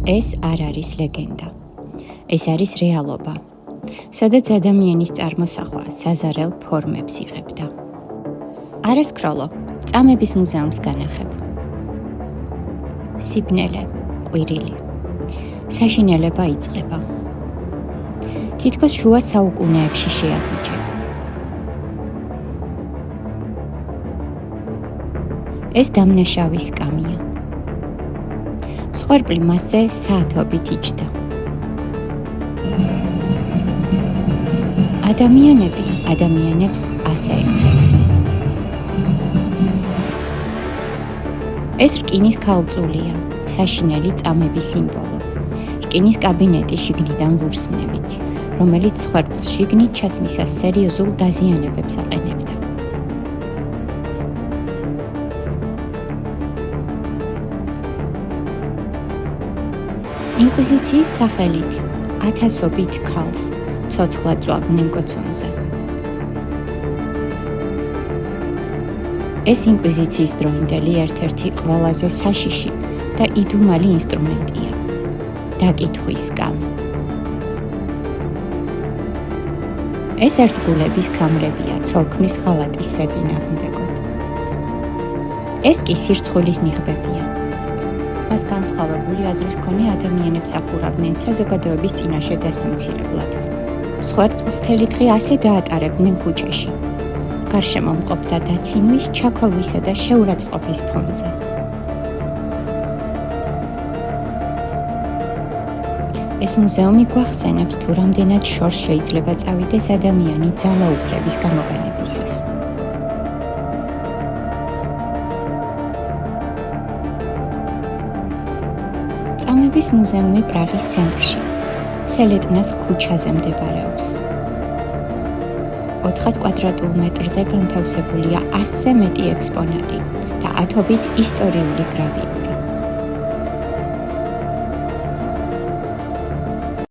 ეს არ არის ლეგენდა. ეს არის რეალობა, სადაც ადამიანის წარმოსახვა საზარელ ფორმებს იღებდა. არასკროლო, წამების მუზეუმს განახებ. სიბნელე, ყვირილი. საშინელება იწყება. თითქოს შუა საუკუნეებში შეაბიჯე. ეს დამნაშავი სკამია. მსხვერპლი მასზე საათობით იჯდა. ადამიანები ადამიანებს ასე ექცევდნენ. ეს რკინის ქალწულია, საშინელი წამების სიმბოლო. რკინის კაბინეტი შიგნიდან ლურსმნებით, რომელიც მსხვერპლს შიგნით ჩასმისას სერიოზულ დაზიანებებს აყენებდა. ინკვიზიციის სახელით ათასობით ქალს ცოცხლად წვავდნენ კოცონზე. ეს ინკვიზიციის დროინდელი ერთ-ერთი ყველაზე საშიში და იდუმალი ინსტრუმენტია. დაკითხვის სკამი. ეს ერთგულების კამრებია ცოლქმრის ხალატის საწინააღმდეგოდ. ეს კი სირცხვილის ნიღბებია. მას განსხვავებული აზრის მქონე ადამიანებს ახურავდნენ საზოგადოების წინაშე დასამცირებლად. მსხვერპლს მთელი დღე ასე დაატარებდნენ ქუჩაში. გარშემო მყოფდა დაცინვის, ჩაქოლვისა და შეურაცხყოფის ფონზე. ეს მუზეუმი გვახსენებს, თუ რამდენად შორს შეიძლება წავიდეს ადამიანი ძალაუფლების გამოყენებისას. წამების მუზეუმი პრაღის ცენტრში, სელეტნას ქუჩაზე მდებარეობს. 400 კვადრატულ მეტრზე განთავსებულია 100-ზე მეტი ექსპონატი და ათობით ისტორიული გრავიურა.